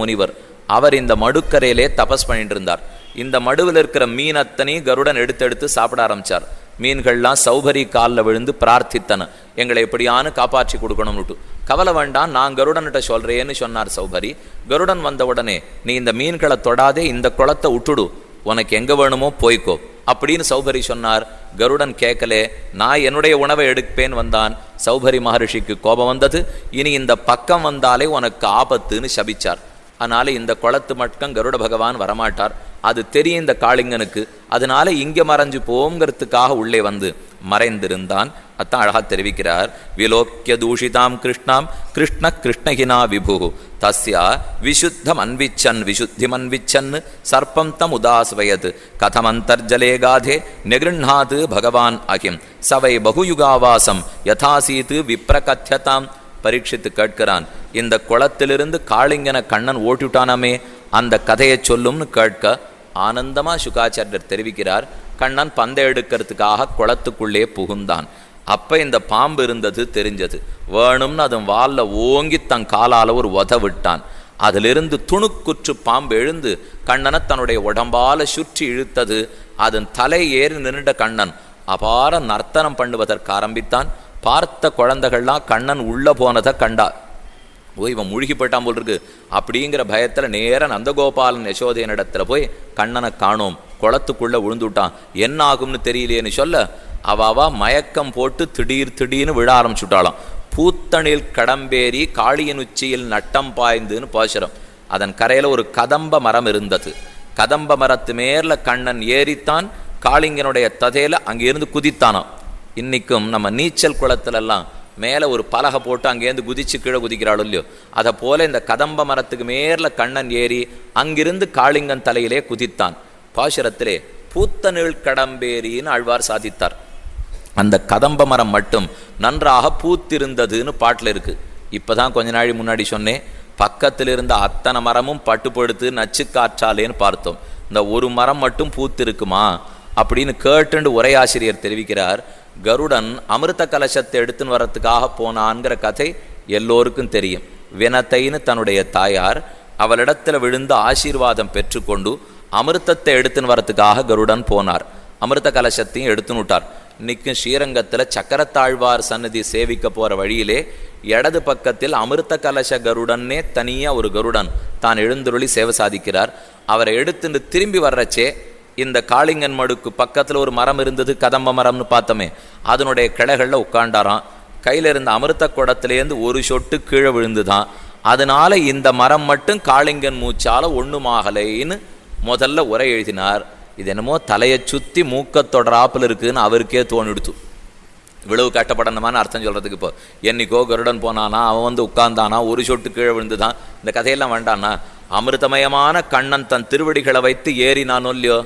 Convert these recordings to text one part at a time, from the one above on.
முனிவர். அவர் இந்த மடுக்கரையிலே தபஸ் பண்ணிட்டு இருந்தார். இந்த மடுவில் இருக்கிற மீன் அத்தனையும் கருடன் எடுத்து சாப்பிட ஆரம்பிச்சார். மீன்கள்லாம் சௌபரி காலில் விழுந்து பிரார்த்தித்தன, எங்களை எப்படியானு காப்பாற்றி கொடுக்கணும்னுட்டு. கவலை வேண்டாம், நான் கருடன்கிட்ட சொல்றேன்னு சொன்னார் சௌபரி. கருடன் வந்த உடனே, நீ இந்த மீன்களை தொடாதே, இந்த குளத்தை விட்டுடு, உனக்கு எங்க வேணுமோ போய்க்கோ அப்படின்னு சௌபரி சொன்னார். கருடன் கேட்கலே, நான் என்னுடைய உணவை எடுப்பேன் வந்தான். சௌபரி மகரிஷிக்கு கோபம் வந்தது. இனி இந்த பக்கம் வந்தாலே உனக்கு ஆபத்துன்னு சபிச்சார். அதனால இந்த குளத்து மட்டும் கருட பகவான் வரமாட்டார், அது தெரியும் இந்த காளிங்கனுக்கு. அதனால இங்க மறைஞ்சு போங்கிறதுக்காக உள்ளே வந்து மறைந்திருந்தான். அத்தான் அழகா தெரிவிக்கிறார். விலோக்கிய தூஷிதாம் கிருஷ்ணாம் கிருஷ்ண கிருஷ்ணஹினா விபு தஸ்யா விசுத்தம் அன்விச்சன் விசுத்திம் அன்விச்சன் சர்ப்பம் தம் உதாஸ்வயத் கதமந்தர்ஜலே காதே நிகிருண்ணாது பகவான் அகிம் சவை பகுயுகாவாசம் யதாசீத்து விப்ரகத்யதாம். பரீட்சித்து கேட்கிறான், இந்த குளத்திலிருந்து காளிங்கனை கண்ணன் ஓட்டிவிட்டானாமே, அந்த கதையை சொல்லும்னு கேட்க ஆனந்தமா சுகாச்சாரியர் தெரிவிக்கிறார். கண்ணன் பந்தை எடுக்கிறதுக்காக குளத்துக்குள்ளே புகுந்தான். அப்ப இந்த பாம்பு இருந்தது தெரிஞ்சது. வேணும்னு அதன் வால்ல ஓங்கி தன் காலால ஒரு உத விட்டான். அதிலிருந்து துணுக்குற்று பாம்பு எழுந்து கண்ணனை தன்னுடைய உடம்பால சுற்றி இழுத்தது. அதன் தலை ஏறி நின்ற கண்ணன் அபார நர்த்தனம் பண்ணுவதற்கு ஆரம்பித்தான். பார்த்த குழந்தைகள்லாம் கண்ணன் உள்ள போனதை கண்டார். இவன் முழுகி போயிட்டான் போல் இருக்கு அப்படிங்கிற பயத்துல நேர நந்தகோபாலன் யசோதையனிடத்துல போய் கண்ணனை காணோம், குளத்துக்குள்ள விழுந்துட்டான், என்ன ஆகும்னு தெரியலையேன்னு சொல்ல அவா மயக்கம் போட்டு திடீர்னு விழ ஆரம்பிச்சுட்டாளாம். பூத்தணில் கடம்பேறி காளியின் உச்சியில் நட்டம் பாய்ந்துன்னு பாசுரம். அதன் கரையில ஒரு கதம்ப மரம் இருந்தது. கதம்ப மரத்து மேல கண்ணன் ஏறித்தான். காளிங்கனுடைய ததையில அங்கிருந்து குதித்தானாம். இன்னைக்கும் நம்ம நீச்சல் குளத்துலெல்லாம் மேலே ஒரு பலகை போட்டு அங்கேருந்து குதிச்சு கீழே குதிக்கிறாள் இல்லையோ, அதை போல இந்த கதம்ப மரத்துக்கு மேல கண்ணன் ஏறி அங்கிருந்து காளிங்கன் தலையிலே குதித்தான். பாசுரத்திலே பூத்த நீள் கடம்பேரின்னு ஆழ்வார் சாதித்தார். அந்த கதம்ப மரம் மட்டும் நன்றாக பூத்திருந்ததுன்னு பாட்டில் இருக்கு. இப்போதான் கொஞ்ச நாள் முன்னாடி சொன்னேன், பக்கத்தில் இருந்த அத்தனை மரமும் பட்டுப்படுத்து நச்சு காற்றாலேன்னு பார்த்தோம். இந்த ஒரு மரம் மட்டும் பூத்திருக்குமா அப்படின்னு கேட்டுண்டு உரையாசிரியர் தெரிவிக்கிறார். கருடன் அமிர்த கலசத்தை எடுத்துன்னு வரத்துக்காக போனான்கிற கதை எல்லோருக்கும் தெரியும். வினத்தைன்னு தன்னுடைய தாயார் அவளிடத்துல விழுந்து ஆசீர்வாதம் பெற்றுக்கொண்டு அமிர்தத்தை எடுத்துன்னு வரத்துக்காக கருடன் போனார். அமிர்த கலசத்தையும் எடுத்துன்னு விட்டார். இன்னைக்கும் ஸ்ரீரங்கத்தில் சக்கரத்தாழ்வார் சன்னதி சேவிக்க போற வழியிலே இடது பக்கத்தில் அமிர்த கலச கருடன்னே தனியா ஒரு கருடன் தான் எழுந்துருளி சேவை சாதிக்கிறார். அவரை எடுத்துட்டு திரும்பி வர்றச்சே இந்த காளிங்கன் மடுக்கு பக்கத்துல ஒரு மரம் இருந்தது, கதம்ப மரம்னு பார்த்தோமே, அதனுடைய கிளைகள்ல உட்காண்டாராம். கையில இருந்த அமிர்த குடத்திலேருந்து ஒரு சொட்டு கீழே விழுந்துதான். அதனால இந்த மரம் மட்டும் காளிங்கன் மூச்சால ஒண்ணுமாகலைன்னு முதல்ல உரை எழுதினார். இது என்னமோ தலையை சுத்தி மூக்கத்தொடராப்பில் இருக்குன்னு அவருக்கே தோணிடுத்து. இவ்வளவு கட்டப்படணுமான்னு அர்த்தம் சொல்றதுக்கு இப்போ என்னைக்கோ கருடன் போனானா, அவன் வந்து உட்கார்ந்தானா, ஒரு சொட்டு கீழே விழுந்துதான், இந்த கதையெல்லாம் வேண்டானா. அமிர்தமயமான கண்ணன் தன் திருவடிகளை வைத்து ஏறினானோ இல்லையோ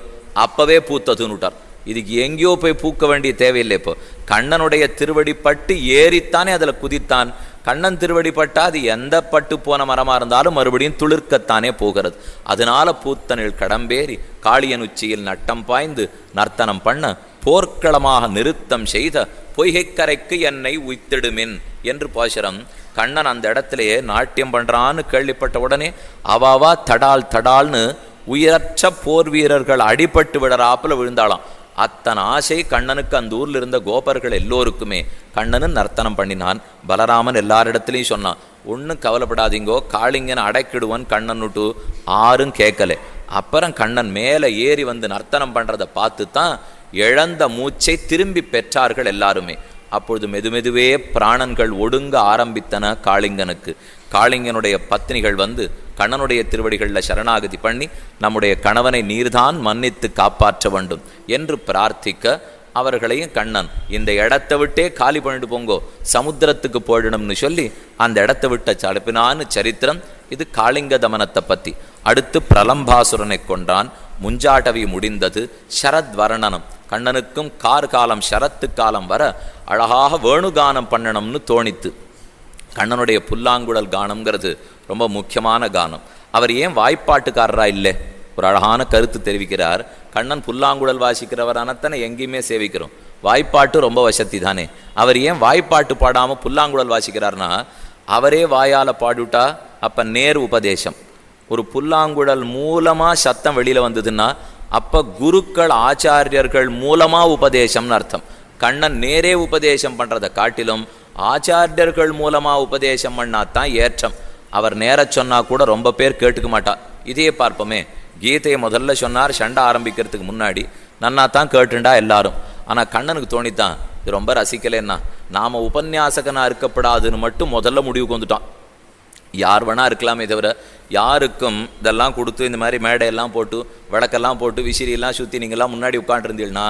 அப்பவே பூத்ததுன்னு விட்டார். இதுக்கு எங்கேயோ போய் பூக்க வேண்டிய தேவையில்லை. இப்போ கண்ணனுடைய திருவடி பட்டு ஏறித்தானே அதில் குதித்தான். கண்ணன் திருவடி பட்டா அது எந்த பட்டு போன மரமாக இருந்தாலும் மறுபடியும் துளிர்க்கத்தானே போகிறது. அதனால பூத்தனில் கடம்பேறி காளியன் உச்சியில் நட்டம் பாய்ந்து நர்த்தனம் பண்ண போர்க்களமாக நிறுத்தம் செய்த பொய்கைக்கரைக்கு என்னை உய்த்திடுமின் என்று பாசுரம். கண்ணன் அந்த இடத்திலேயே நாட்டியம் பண்றான்னு கேள்விப்பட்ட உடனே அவாவா தடால்னு உயரற்ற போர் வீரர்கள் அடிபட்டு விடறாப்புல விழுந்தாளாம். அத்தனை ஆசை கண்ணனுக்கு அந்த ஊர்ல இருந்த கோபர்கள் எல்லோருக்குமே. கண்ணனும் நர்த்தனம் பண்ணினான். பலராமன் எல்லாரிடத்துலையும் சொன்னான், ஒன்றும் கவலைப்படாதீங்கோ, காளிங்கன் அடைக்கிடுவன் கண்ணன்னுட்டு. ஆரும் கேட்கல. அப்புறம் கண்ணன் மேலே ஏறி வந்து நர்த்தனம் பண்றதை பார்த்து தான் இழந்த மூச்சை திரும்பி பெற்றார்கள் எல்லாருமே. அப்பொழுது மெதுமெதுவே பிராணன்கள் ஒடுங்க ஆரம்பித்தன காளிங்கனுக்கு. காளிங்கனுடைய பத்னிகள் வந்து கண்ணனுடைய திருவடிகளில் சரணாகதி பண்ணி நம்முடைய கணவனை நீர்தான் மன்னித்து காப்பாற்ற வேண்டும் என்று பிரார்த்திக்க அவர்களையும் கண்ணன் இந்த இடத்தை விட்டே காலி பண்ணிட்டு போங்கோ, சமுத்திரத்துக்கு போயிடணும்னு சொல்லி அந்த இடத்தை விட்ட சலப்பினான்னு சரித்திரம். இது காளிங்க தமனத்தை பற்றி. அடுத்து பிரலம்பாசுரனை கொண்டான். முஞ்சாட்டவி முடிந்தது. சரத் வர்ணனம். கண்ணனுக்கும் கார்காலம் சரத்து காலம் வர அழகாக வேணுகானம் பண்ணணும்னு தோணித்து. கண்ணனுடைய புல்லாங்குழல் கானம்ங்கிறது ரொம்ப முக்கியமான கானம். அவர் ஏன் வாய்ப்பாட்டுக்காரரா இல்லை? ஒரு அழகான கருத்து தெரிவிக்கிறார். கண்ணன் புல்லாங்குழல் வாசிக்கிறவரானத்தானே எங்கேயுமே சேவிக்கிறோம். வாய்ப்பாட்டு ரொம்ப வசதி தானே. அவர் ஏன் வாய்ப்பாட்டு பாடாமல் புல்லாங்குழல் வாசிக்கிறார்னா, அவரே வாயால் பாடுட்டா அப்போ நேர் உபதேசம். ஒரு புல்லாங்குழல் மூலமாக சத்தம் வெளியில் வந்ததுன்னா அப்போ குருக்கள் ஆச்சாரியர்கள் மூலமாக உபதேசம்னு அர்த்தம். கண்ணன் நேரே உபதேசம் பண்ணுறதை காட்டிலும் ஆச்சாரியர்கள் மூலமாக உபதேசம் பண்ணாதான் ஏற்றம். அவர் நேர சொன்னால் கூட ரொம்ப பேர் கேட்டுக்க மாட்டா. இதையே பார்ப்போமே, கீதையை முதல்ல சொன்னார் சண்டை ஆரம்பிக்கிறதுக்கு முன்னாடி, நன்னா தான் கேட்டுண்டா எல்லாரும். ஆனால் கண்ணனுக்கு தோணித்தான் இது ரொம்ப ரசிக்கலைன்னா நாம் உபன்யாசகனாக இருக்கப்படாதுன்னு மட்டும் முதல்ல முடிவுக்கு வந்துட்டான். யார் வேணா இருக்கலாமே தவிர யாருக்கும் இதெல்லாம் கொடுத்து இந்த மாதிரி மேடையெல்லாம் போட்டு விளக்கெல்லாம் போட்டு விசிறியெல்லாம் சுற்றி நீங்கள்லாம் முன்னாடி உட்காண்டிருந்தீங்கன்னா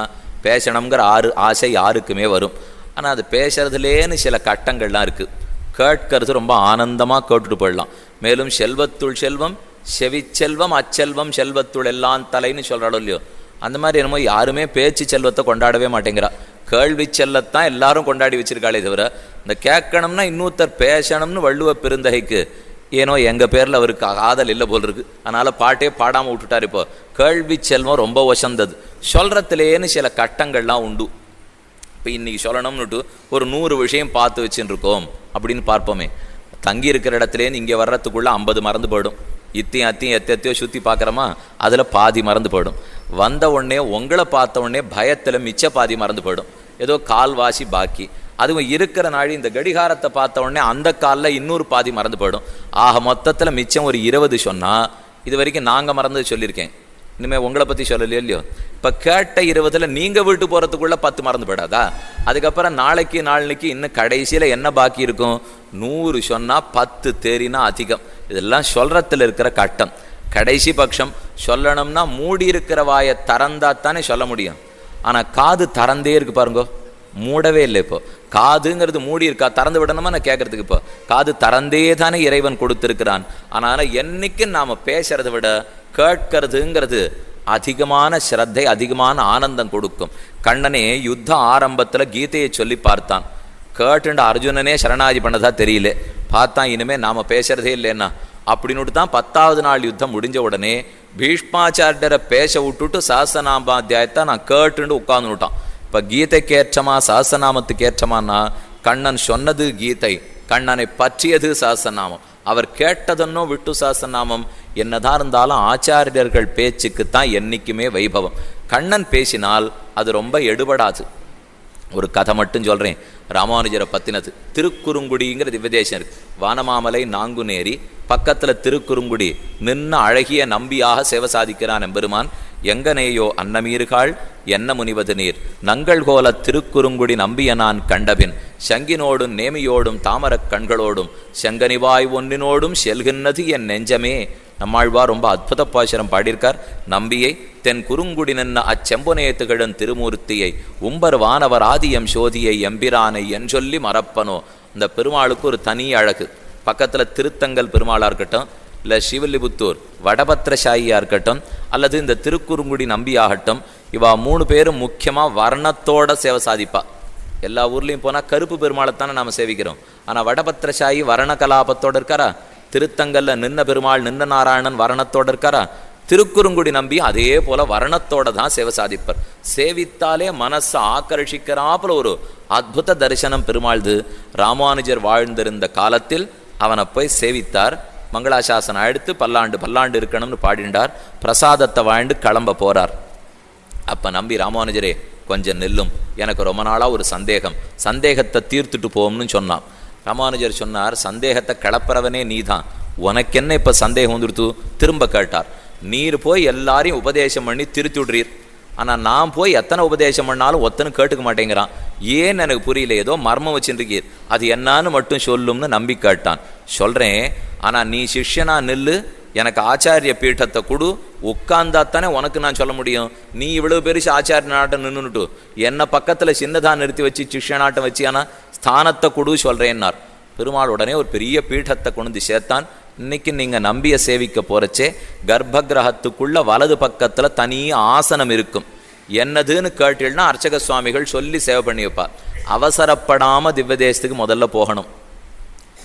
பேசணுங்கிற ஆசை யாருக்குமே வரும். ஆனால் அது பேசுறதுலேன்னு சில கட்டங்கள்லாம் இருக்குது. கேட்கறது ரொம்ப ஆனந்தமாக கேட்டுட்டு போயிடலாம். மேலும் செல்வத்துள் செல்வம் செவிச்செல்வம் அச்செல்வம் செல்வத்துள் எல்லாம் தலைன்னு சொல்கிறாளோ இல்லையோ, அந்த மாதிரி என்னமோ யாருமே பேச்சு செல்வத்தை கொண்டாடவே மாட்டேங்கிறா. கேள்வி செல்லத்தான் எல்லாரும் கொண்டாடி வச்சிருக்காளே தவிர இந்த கேட்கணும்னா இன்னொருத்தர் பேசணும்னு வள்ளுவ பெருந்தகைக்கு ஏனோ எங்கள் பேரில் அவருக்கு ஆதல் இல்லை போல் இருக்குது. அதனால் பாட்டே பாடாமல் விட்டுட்டார். இப்போ கேள்வி செல்வம் ரொம்ப வசந்தது. சொல்கிறதுலேன்னு சில கட்டங்கள்லாம் உண்டு. இப்போ இன்றைக்கி சொல்லணும்னுட்டு ஒரு 100 விஷயம் பார்த்து வச்சுன்னு இருக்கோம் அப்படின்னு பார்ப்போமே. தங்கி இருக்கிற இடத்துலேருந்து இங்கே வர்றதுக்குள்ளே 50 மறந்து போயிடும். இத்தையும் எத்தையோ சுற்றி பார்க்குறோமா, அதில் பாதி மறந்து போயிடும். வந்த உடனே உங்களை பார்த்த உடனே பயத்தில் மிச்ச பாதி மறந்து போயிடும். ஏதோ கால்வாசி பாக்கி. அதுவும் இருக்கிற நாள் இந்த கடிகாரத்தை பார்த்த உடனே அந்த காலில் இன்னொரு பாதி மறந்து போயிடும். ஆக மொத்தத்தில் மிச்சம் ஒரு 20 சொன்னால் இது வரைக்கும் நாங்கள் மறந்து சொல்லியிருக்கேன். இனிமேல் உங்களை பற்றி சொல்லலையோ இல்லையோ. இப்போ கேட்ட 20ல் நீங்கள் வீட்டு போகிறதுக்குள்ளே 10 மறந்து போயிடாதா? அதுக்கப்புறம் நாளைக்கு நாளைக்கு இன்னும் கடைசியில் என்ன பாக்கி இருக்கும்? 100 சொன்னால் 10 தேறினா அதிகம். இதெல்லாம் சொல்கிறதுல இருக்கிற கட்டம். கடைசி பட்சம் சொல்லணும்னா மூடி இருக்கிற வாயை திறந்தாத்தானே சொல்ல முடியும். ஆனால் காது திறந்தே இருக்கு பாருங்கோ, மூடவே இல்லை. இப்போ காதுங்கிறது மூடி இருக்கா, திறந்து விடணுமா நான் கேட்கறதுக்கு? இப்போ காது திறந்தே தானே இறைவன் கொடுத்துருக்கிறான். ஆனால் என்னைக்கு நாம் பேசுறதை விட கேட்கறதுங்கிறது அதிகமான ஸ்ரத்தை, அதிகமான ஆனந்தம் கொடுக்கும். கண்ணனே யுத்த ஆரம்பத்தில் கீதையை சொல்லி பார்த்தான். கேட்டுண்ட அர்ஜுனனே சரணாதி பண்ணதா தெரியல. பார்த்தான் இனிமேல் நாம் பேசுறதே இல்லைன்னா அப்படின்னுட்டு தான் 10வது நாள் யுத்தம் முடிஞ்ச உடனே பீஷ்மாச்சாரியரை பேச விட்டுட்டு சஹஸ்ரநாமாத்தியாயத்தை நான் கேட்டுண்டு உட்கார்ந்துட்டான். இப்போ கீதைக்கு ஏற்றமா சஹஸ்ரநாமத்துக்கு ஏற்றமானா கண்ணன் சொன்னது கீதை, கண்ணனை பற்றியது சஹஸ்ரநாமம். அவர் கேட்டதன்னோ விட்டு சஹஸ்ரநாமம். என்னதான் இருந்தாலும் ஆச்சாரியர்கள் பேச்சுக்குத்தான் என்றைக்குமே வைபவம். கண்ணன் பேசினால் அது ரொம்ப எடுபடாது. ஒரு கதை மட்டும் சொல்கிறேன், ராமானுஜரை பற்றினது. திருக்குறுங்குடிங்கிற திவ்யதேசம் இருக்கு. வானமாமலை நாங்குநேரி பக்கத்தில் திருக்குறுங்குடி நின்ன அழகிய நம்பியாக சேவை சாதிக்கிறான் எம்பெருமான். எங்கனேயோ அன்னமீர்காள் என்ன முனிவது நீர் நங்கள் கோல திருக்குறுங்குடி நம்பிய நான் கண்டபின் சங்கினோடும் நேமியோடும் தாமரக் கண்களோடும் செங்கனிவாய் ஒன்றினோடும் செல்கின்றது என் நெஞ்சமே. நம்மாழ்வார் ரொம்ப அற்புத பாசுரம் பாடியிருக்கார். நம்பியை தென் குறுங்குடி நின்ன அச்செம்பொனேத்துகளின் திருமூர்த்தியை உம்பர் வானவர் ஆதியம் சோதியை எம்பிரானை என் சொல்லி மறப்பனோ. இந்த பெருமாளுக்கு ஒரு தனி அழகு. பக்கத்தில் திருத்தங்கல் பெருமாளாக இருக்கட்டும், இல்லை ஸ்ரீவில்லிபுத்தூர் வடபத்திரசாயியாக இருக்கட்டும், அல்லது இந்த திருக்குறுங்குடி நம்பியாகட்டும், இவா 3 பேரும் முக்கியமாக வர்ணத்தோட சேவை சாதிப்பா. எல்லா ஊர்லேயும் போனால் கருப்பு பெருமாளைத்தானே நாம் சேவிக்கிறோம். ஆனால் வடபத்திரசாயி வர்ண கலாபத்தோடு இருக்காரா? திருத்தங்கல்ல நின்ன பெருமாள் நின்ன நாராயணன் வர்ணத்தோடு இருக்காரா? திருக்குறுங்குடி நம்பி அதே போல வர்ணத்தோட தான் சேவை சாதிப்பர். சேவித்தாலே மனசை ஆக்கர்ஷிக்கிறாப்புல ஒரு அற்புத தரிசனம் பெருமாள்து. ராமானுஜர் வாழ்ந்திருந்த காலத்தில் அவனை போய் சேவித்தார். மங்களாசாசனம் எடுத்து பல்லாண்டு இருக்கணும்னு பாடிண்டார். பிரசாதத்தை வாழ்ந்து கிளம்ப போறார். அப்ப நம்பி ராமானுஜரே கொஞ்சம் நெல்லும், எனக்கு ரொம்ப நாளாக ஒரு சந்தேகத்தை தீர்த்துட்டு போவோம்னு சொன்னான். ராமானுஜர் சொன்னார், சந்தேகத்தை கிளப்புறவனே நீதான், உனக்கு என்ன இப்போ சந்தேகம் வந்துடுத்து? திரும்ப கேட்டார். நீர் போய் எல்லாரையும் உபதேசம் பண்ணி திருத்தி விடுறீர், ஆனால் நான் போய் எத்தனை உபதேசம் பண்ணாலும் ஒத்தனும் கேட்டுக்க மாட்டேங்கிறான். ஏன்னு எனக்கு புரியல, ஏதோ மர்மம் வச்சுருக்கீர், அது என்னான்னு மட்டும் சொல்லும்னு நம்பி கேட்டான். சொல்கிறேன், ஆனால் நீ சிஷ்யனா நில்லு, எனக்கு ஆச்சாரிய பீட்டத்தை கொடு, உட்கார்ந்தாத்தானே உனக்கு நான் சொல்ல முடியும். நீ இவ்வளோ பெருசு ஆச்சாரிய நாட்டம் நின்றுட்டு என்னை பக்கத்தில் சின்னதாக நிறுத்தி வச்சு சிஷ்யநாட்டம் வச்சு ஆனால் ஸ்தானத்தை கொடு சொல்கிறேன்னார். பெருமாள் உடனே ஒரு பெரிய பீட்டத்தை கொண்டு சேர்த்தான். இன்னைக்கு நீங்கள் நம்பிய சேவிக்க போகிறச்சே கர்ப்ப கிரகத்துக்குள்ள வலது பக்கத்தில் தனி ஆசனம் இருக்கும். என்னதுன்னு கேட்டீங்கன்னா அர்ச்சக சுவாமிகள் சொல்லி சேவை பண்ணி வைப்பார். அவசரப்படாமல் திவ்யதேசத்துக்கு முதல்ல போகணும்.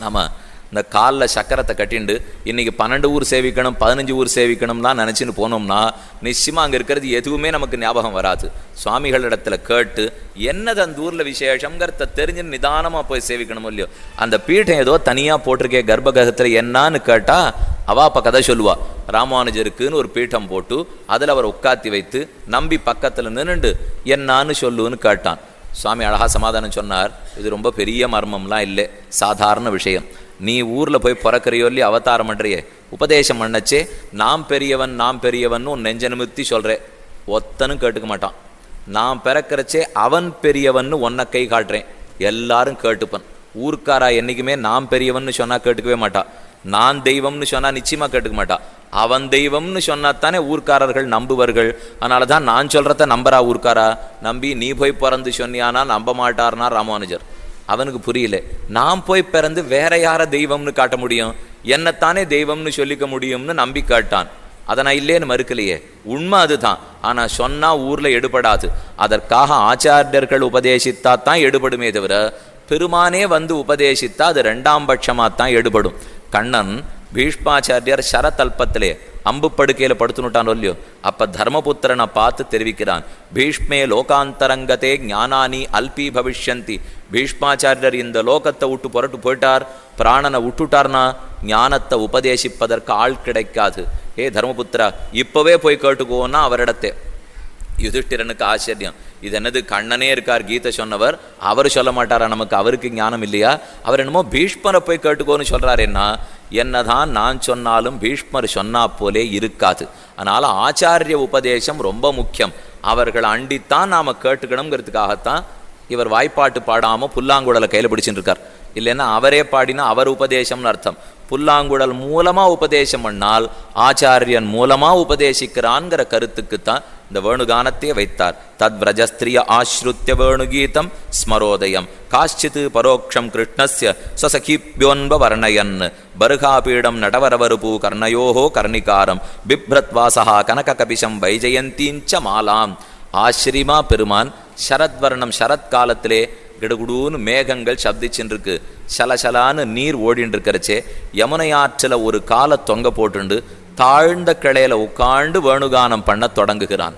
நம்ம இந்த காலில் சக்கரத்தை கட்டிண்டு இன்னைக்கு 12 ஊர் சேவிக்கணும் 15 ஊர் சேவிக்கணும்லாம் நினச்சின்னு போனோம்னா நிச்சயமாக அங்கே இருக்கிறது எதுவுமே நமக்கு ஞாபகம் வராது. சுவாமிகளிடத்துல கேட்டு என்னது அந்த ஊரில் விசேஷங்கிறத தெரிஞ்சு நிதானமாக போய் சேவிக்கணும் இல்லையோ. அந்த பீடம் ஏதோ தனியாக போட்டிருக்கே கர்ப்பகிரகத்தில் என்னான்னு கேட்டால் அவா அப்போ கதை சொல்லுவா. ராமானுஜருக்குன்னு ஒரு பீட்டம் போட்டு அதில் அவர் உட்காத்தி வைத்து நம்பி பக்கத்தில் நின்றுண்டு என்னான்னு சொல்லுன்னு கேட்டான். சுவாமி அழகா சமாதானம் சொன்னார், இது ரொம்ப பெரிய மர்மம்லாம் இல்லை, சாதாரண விஷயம். நீ ஊரில் போய் பிறக்கிறையோ இல்லையோ, அவதாரம் பண்ணுறியே, உபதேசம் பண்ணச்சே நாம் பெரியவன் நாம் பெரியவன் உன் நெஞ்ச நிமித்தி சொல்கிறேன், ஒத்தனும் கேட்டுக்க மாட்டான். நான் பிறக்கிறச்சே அவன் பெரியவன் உன்னை கை காட்டுறேன், எல்லாரும் கேட்டுப்பன். ஊர்க்காரா என்றைக்குமே நாம் பெரியவன் சொன்னால் கேட்டுக்கவே மாட்டான். நான் தெய்வம்னு சொன்னால் நிச்சயமாக கேட்டுக்க மாட்டான். அவன் தெய்வம்னு சொன்னாத்தானே ஊர்க்காரர்கள் நம்புவர்கள். அதனால தான் நான் சொல்கிறத நம்புறா ஊர்க்காரா, நம்பி நீ போய் பிறந்து சொன்னியானா நம்ப மாட்டார்னா ராமானுஜர். அவனுக்கு புரியல, நான் போய் பிறந்து வேற யார தெய்வம்னு காட்ட முடியும், என்னத்தானே தெய்வம்னு சொல்லிக்க முடியும்னு நம்பி காட்டான். அதை நான் இல்லேன்னு மறுக்கலையே, உண்மை அதுதான். ஆனால் சொன்னால் ஊரில் எடுபடாது. அதற்காக ஆச்சாரியர்கள் உபதேசித்தா தான் எடுபடுமே தவிர பெருமானே வந்து உபதேசித்தா அது 2ஆம் பட்சமாக தான் எடுபடும். கண்ணன் பீஷ்மாச்சாரியர் சரதல்பத்திலே அம்பு படுக்கையில் படுத்துனுட்டான் இல்லையோ, அப்போ தர்மபுத்திரனை பார்த்து தெரிவிக்கிறான், பீஷ்மே லோகாந்தரங்கத்தே ஞானானி அல்பி பவிஷ்யந்தி. பீஷ்மாச்சாரியர் இந்த லோகத்தை விட்டு புரட்டு போயிட்டார், பிராணனை விட்டுட்டார்னா ஞானத்தை உபதேசிப்பதற்கு ஆள் கிடைக்காது. ஏ தர்மபுத்திரா, இப்போவே போய் கேட்டுக்கோன்னா அவரிடத்தே. யுதிஷ்டிரனுக்கு ஆச்சரியம், இது என்னது கண்ணனே இருக்கார் கீதை சொன்னவர், அவர் சொல்ல மாட்டாரா நமக்கு, அவருக்கு ஞானம் இல்லையா? அவர் என்னமோ பீஷ்மரை போய் கேட்டுக்கோன்னு சொல்கிறாருன்னா, என்னதான் நான் சொன்னாலும் பீஷ்மர் சொன்னா போலே இருக்காது. அதனால் ஆச்சாரிய உபதேசம் ரொம்ப முக்கியம். அவர்களை அண்டித்தான் நாம் கேட்டுக்கணுங்கிறதுக்காகத்தான் இவர் வாய்ப்பாட்டு பாடாமல் புல்லாங்குழலை கையில் பிடிச்சிட்டு இருக்கார். இல்லைன்னா அவரே பாடினா அவர் உபதேசம்னு அர்த்தம். புல்லாங்குழல் மூலமாக உபதேசம் பண்ணால் ஆச்சாரியன் மூலமாக உபதேசிக்கிறான்கிற கருத்துக்குத்தான் இந்த வேணுகானத்தையே வைத்தார். தத் விரஜஸ்திரிய ஆஸ்ருத்திய வேணுகீதம் ஸ்மரோதயம் காஷ்சித் பரோக்ஷம் கிருஷ்ணஸ்ய சசகிப்யோன்ப வர்ணயன் பர்காபீடம் நடவரவருபூ கர்ணயோஹோ கர்ணிகாரம் பிப்ரத்வாசா கனக கபிஷம் வைஜயந்தீஞ்ச மாலாம். ஆஸ்ரீமா பெருமான் சரத்வர்ணம் சரத்காலத்திலே கிடுகுடுன்னு மேகங்கள் சப்திச்சுருக்கு, சலசலான்னு நீர் ஓடின்னு இருக்கிறச்சே யமுனை ஆற்றில் ஒரு காலை தொங்க போட்டுண்டு தாழ்ந்த கிளையில உட்காண்டு வேணுகானம் பண்ண தொடங்குகிறான்.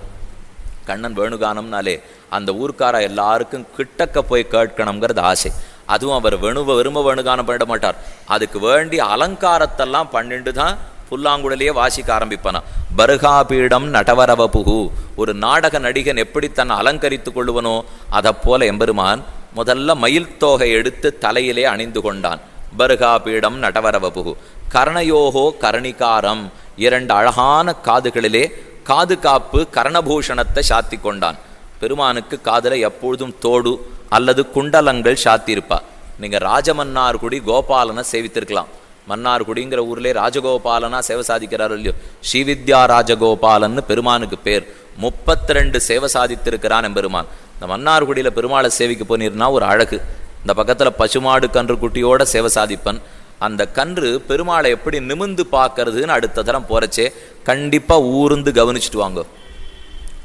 கண்ணன் வேணுகானம்னாலே அந்த ஊர்க்கார எல்லாருக்கும் கிட்டக்க போய் கேட்கணுங்கிறது ஆசை. அதுவும் அவர் விரும்ப வேணுகானம் பண்ணிட மாட்டார், அதுக்கு வேண்டிய அலங்காரத்தெல்லாம் பண்ணிட்டு தான் புல்லாங்குழலையே வாசிக்க ஆரம்பிப்பானா. பர்காபீடம் நடவரவபுகு, ஒரு நாடக நடிகன் எப்படி தன்னை அலங்கரித்து கொள்ளுவனோ அதை போல எம்பெருமான் முதல்ல மயில் தோகை எடுத்து தலையிலே அணிந்து கொண்டான். பர்காபீடம் நடவரவபுகு கர்ணயோகோ கர்ணிகாரம், 2 அழகான காதுகளிலே காது காப்பு கர்ணபூஷணத்தை சாத்தி கொண்டான். பெருமானுக்கு காதில் எப்பொழுதும் தோடு அல்லது குண்டலங்கள் சாத்தியிருப்பா. நீங்கள் ராஜமன்னார்குடி கோபாலனை சேவித்திருக்கலாம். மன்னார்குடிங்கிற ஊர்லே ராஜகோபாலனா சேவை சாதிக்கிறார் இல்லையோ, ஸ்ரீவித்யா ராஜகோபாலன்னு பெருமானுக்கு பேர். 32 சேவை சாதித்திருக்கிறான் எம்பெருமான். இந்த மன்னார்குடியில் பெருமாளை சேவிக்க போனீர்னா ஒரு அழகு, இந்த பக்கத்தில் பசுமாடு கன்று குட்டியோட சேவை சாதிப்பன். அந்த கன்று பெருமாளை எப்படி நிமிந்து பார்க்கறதுன்னு அடுத்த தரம் போகிறச்சே கண்டிப்பாக ஊர்ந்து கவனிச்சுட்டு வாங்க.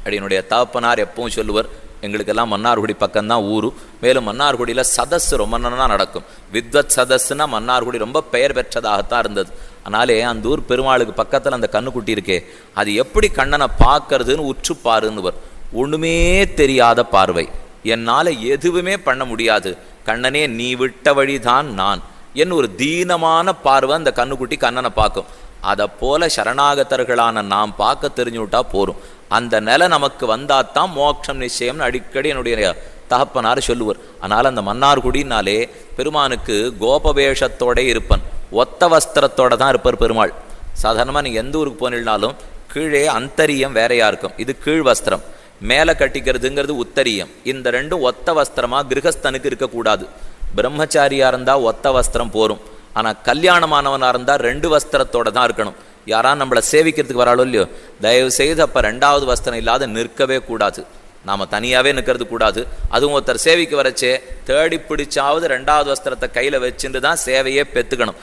அப்படின்னுடைய தகப்பனார் எப்பவும் சொல்லுவார், எங்களுக்கெல்லாம் மன்னார்குடி பக்கம்தான் ஊரு. மேலும் மன்னார்குடியில் சதஸ் ரொம்ப நல்லா நடக்கும். வித்வத் சதஸ்னா மன்னார்குடி ரொம்ப பெயர் பெற்றதாகத்தான் இருந்தது. அதனாலே அந்த ஊர் பெருமாளுக்கு பக்கத்தில் அந்த கண்ணுக்குட்டி இருக்கே, அது எப்படி கண்ணனை பார்க்கறதுன்னு உற்றுப்பாருன்னுவர். ஒன்றுமே தெரியாத பார்வை, என்னால் எதுவுமே பண்ண முடியாது, கண்ணனே நீ விட்ட வழிதான் நான் என் ஒரு தீனமான பார்வை அந்த கண்ணுக்குட்டி கண்ணனை பார்க்கும். அதை போல சரணாகத்தர்களான நாம் பார்க்க தெரிஞ்சுவிட்டா போரும். அந்த நிலை நமக்கு வந்தாத்தான் மோட்சம் நிச்சயம்னு அடிக்கடி என்னுடைய தகப்பனார் சொல்லுவார். அதனால் அந்த மன்னார்குடினாலே பெருமானுக்கு கோபவேஷத்தோட இருப்பன், ஒத்த வஸ்திரத்தோட தான் இருப்பார் பெருமாள். சாதாரணமாக நீங்கள் எந்த ஊருக்கு போனினாலும் கீழே அந்தரியம் வேறையாக இருக்கும், இது கீழ் வஸ்திரம். மேலே கட்டிக்கிறதுங்கிறது உத்தரியம். இந்த ரெண்டும் ஒத்த வஸ்திரமாக கிரகஸ்தனுக்கு இருக்கக்கூடாது. பிரம்மச்சாரியாக இருந்தால் ஒத்த வஸ்திரம் போரும், ஆனால் கல்யாணமானவனாக இருந்தால் 2 வஸ்திரத்தோடு தான் இருக்கணும். யாராவது நம்மளை சேவிக்கிறதுக்கு வராளோ இல்லையோ, தயவு செய்து அப்போ 2வது வஸ்திரம் இல்லாத நிற்கவே கூடாது. நாம் தனியாகவே நிற்கிறது கூடாது. அதுவும் ஒருத்தர் சேவிக்கு வரச்சே தேடி பிடிச்சாவது 2வது வஸ்திரத்தை கையில் வச்சுட்டு தான் சேவையே பெற்றுக்கணும்.